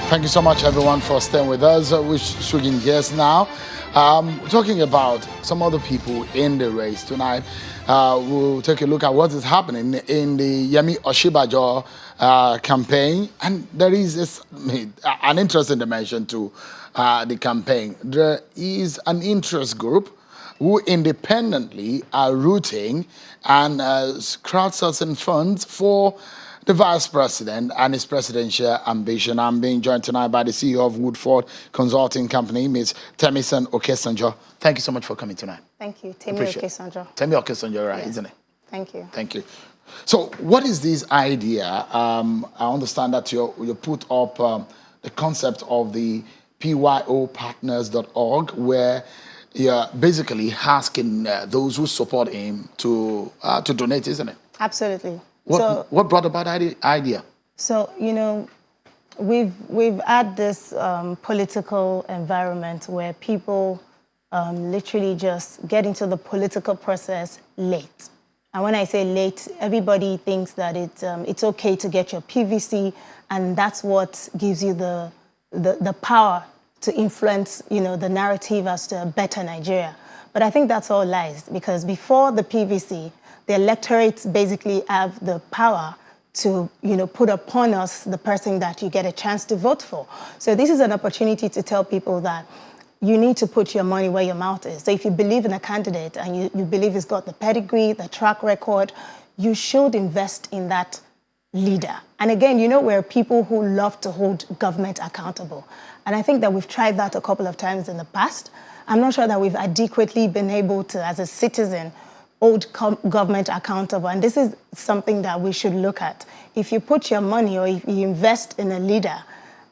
Thank you so much, everyone, for staying with us. We're switching gears now. We're talking about some other people in the race tonight. We'll take a look at what is happening in the Yemi Osinbajo campaign. And there is an interesting dimension to the campaign. There is an interest group who independently are rooting and crowdsourcing funds for the Vice President and his presidential ambition. I'm being joined tonight by the CEO of Woodford Consulting Company, Ms. Temison Okesanjo. Thank you so much for coming tonight. Thank you. Temi Okesanjo. Temi Okesanjo, right, yes. Isn't it? Thank you. Thank you. So what is this idea? I understand that you put up the concept of the PYO Partners.org, where you're basically asking those who support him to donate, isn't it? Absolutely. What brought about that idea? So, you know, we've had this political environment where people literally just get into the political process late. And when I say late, everybody thinks that it's okay to get your PVC, and that's what gives you the power to influence, you know, the narrative as to a better Nigeria. But I think that's all lies, because before the PVC, the electorates basically have the power to, you know, put upon us the person that you get a chance to vote for. So this is an opportunity to tell people that you need to put your money where your mouth is. So if you believe in a candidate and you believe he's got the pedigree, the track record, you should invest in that leader. And again, you know, we're people who love to hold government accountable. And I think that we've tried that a couple of times in the past. I'm not sure that we've adequately been able to, as a citizen, hold government accountable. And this is something that we should look at. If you put your money or if you invest in a leader,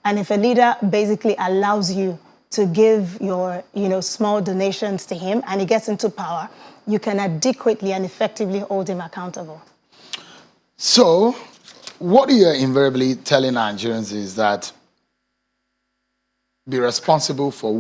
and if a leader basically allows you to give your, you know, small donations to him and he gets into power, you can adequately and effectively hold him accountable. So what you're invariably telling Nigerians is that be responsible for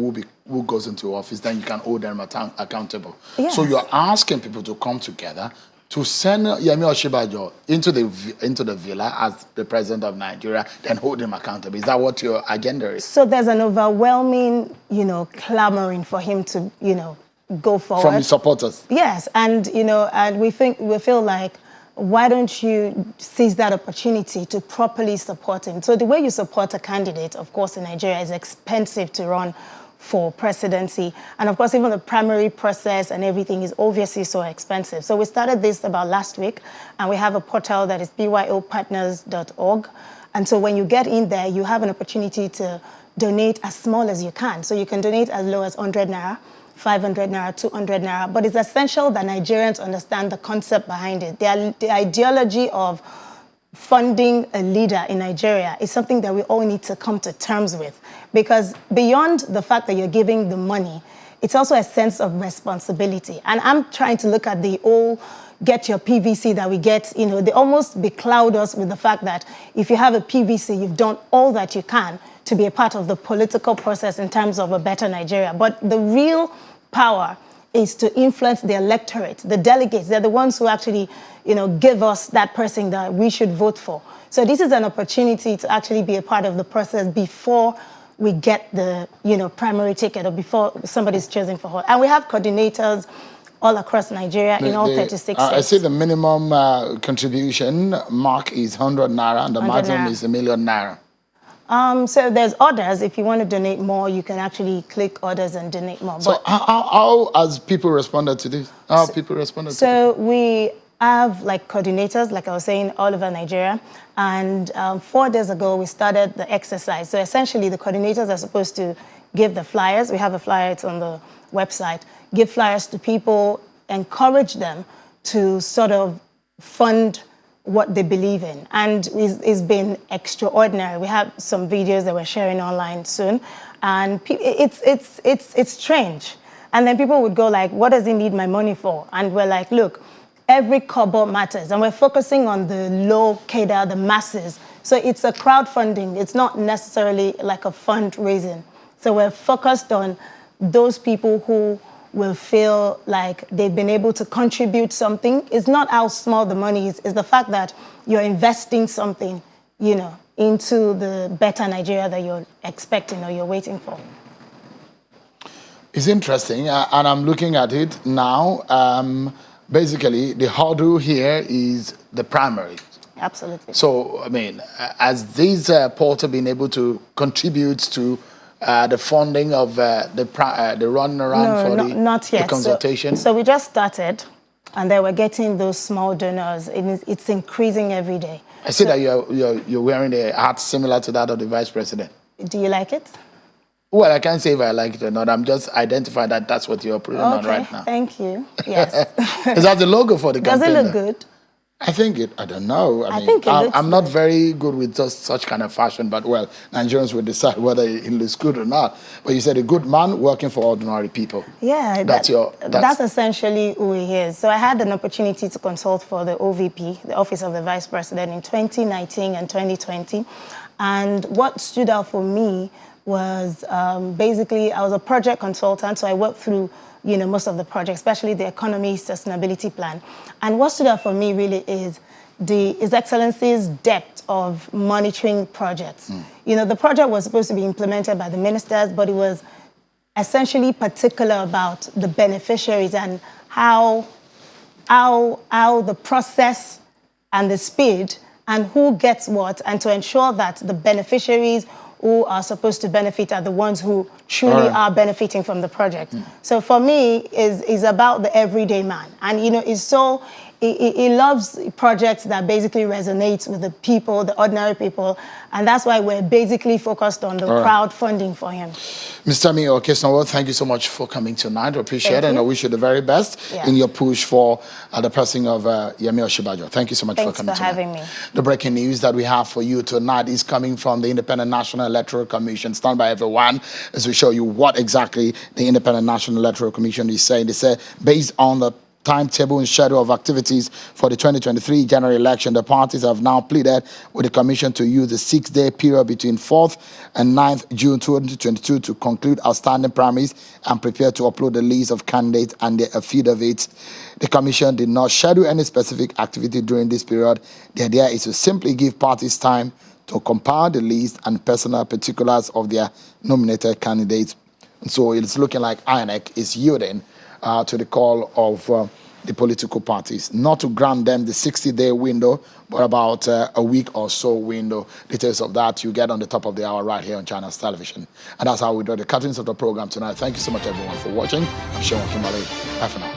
who goes into office, then you can hold them accountable. Yes. So you're asking people to come together to send Yemi Osinbajo into the villa as the president of Nigeria, then hold him accountable. Is that what your agenda is? So there's an overwhelming, you know, clamoring for him to, you know, go forward. From his supporters? Yes, and, you know, and we feel like, why don't you seize that opportunity to properly support him? So the way you support a candidate, of course, in Nigeria, is expensive to run for presidency. And of course, even the primary process and everything is obviously so expensive. So we started this about last week, and we have a portal that is PYOPartners.org. And so when you get in there, you have an opportunity to donate as small as you can. So you can donate as low as 100 naira, 500 naira, 200 naira, but it's essential that Nigerians understand the concept behind it. The ideology of funding a leader in Nigeria is something that we all need to come to terms with, because beyond the fact that you're giving the money, it's also a sense of responsibility. And I'm trying to look at the old get your PVC that we get, you know, they almost becloud us with the fact that if you have a PVC, you've done all that you can to be a part of the political process in terms of a better Nigeria. But the real power is to influence the electorate, the delegates. They're the ones who actually, you know, give us that person that we should vote for. So this is an opportunity to actually be a part of the process before we get the, you know, primary ticket or before somebody's chosen for her. And we have coordinators all across Nigeria in all 36 states. I see the minimum contribution mark is 100 naira and the maximum is 1 million naira. So there's orders. If you want to donate more, you can actually click orders and donate more. So how has people responded to this? How have people responded to this? So we have like coordinators, like I was saying, all over Nigeria. And 4 days ago, we started the exercise. So essentially, the coordinators are supposed to give the flyers. We have a flyer, it's on the website. Give flyers to people, encourage them to sort of fund what they believe in. And it's been extraordinary. We have some videos that we're sharing online soon. And it's strange. And then people would go like, what does he need my money for? And we're like, look, every kobo matters. And we're focusing on the low cadre, the masses. So it's a crowdfunding. It's not necessarily like a fundraising. So we're focused on those people who will feel like they've been able to contribute something. It's not how small the money is, it's the fact that you're investing something into the better Nigeria that you're expecting or you're waiting for. It's interesting, and I'm looking at it now. Basically, the hurdle here is the primary. Absolutely. So, I mean, has this portal been able to contribute to the funding of the run around not the yet. consultation? So we just started, and then we're getting those small donors. It's increasing every day. I see that you're wearing a hat similar to that of the vice president. Do you like it? Well, I can't say if I like it or not. I'm just identifying that that's what you're putting on right now. Thank you. Yes. Is that the logo for the campaign? Does it look good? I think I don't know. I think it looks I'm not good. very good with just such kind of fashion, but well, Nigerians will decide whether it looks good or not. But you said a good man working for ordinary people. Yeah, that's essentially who he is. So I had an opportunity to consult for the OVP, the Office of the Vice President, in 2019 and 2020. And what stood out for me was basically I was a project consultant, so I worked through most of the projects, especially the economy sustainability plan. And what stood out for me really is His Excellency's depth of monitoring projects. The project was supposed to be implemented by the ministers, but it was essentially particular about the beneficiaries and how the process and the speed and who gets what, and to ensure that the beneficiaries who are supposed to benefit are the ones who truly are benefiting from the project. So for me, is about the everyday man. And, he loves projects that basically resonate with the people, the ordinary people. And that's why we're basically focused on the crowdfunding for him. Mr. Okesanjo, thank you so much for coming tonight. I appreciate it, and I wish you the very best in your push for the passing of Yemi Osinbajo. Thank you so much for coming tonight. Thanks for having me. The breaking news that we have for you tonight is coming from the Independent National Electoral Commission. Stand by, everyone, as we show you what exactly the Independent National Electoral Commission is saying. They say, based on the timetable and schedule of activities for the 2023 general election, the parties have now pleaded with the Commission to use the 6-day period between 4th and 9th June 2022 to conclude outstanding primaries and prepare to upload the list of candidates and their affidavits. The Commission did not schedule any specific activity during this period. The idea is to simply give parties time to compile the list and personal particulars of their nominated candidates. And so it's looking like INEC is yielding to the call of the political parties, not to grant them the 60-day window, but about a week or so window. Details of that you get on the top of the hour right here on Channels Television. And that's how we draw the curtains of the program tonight. Thank you so much, everyone, for watching. I'm Sean Kimberly. Bye for now.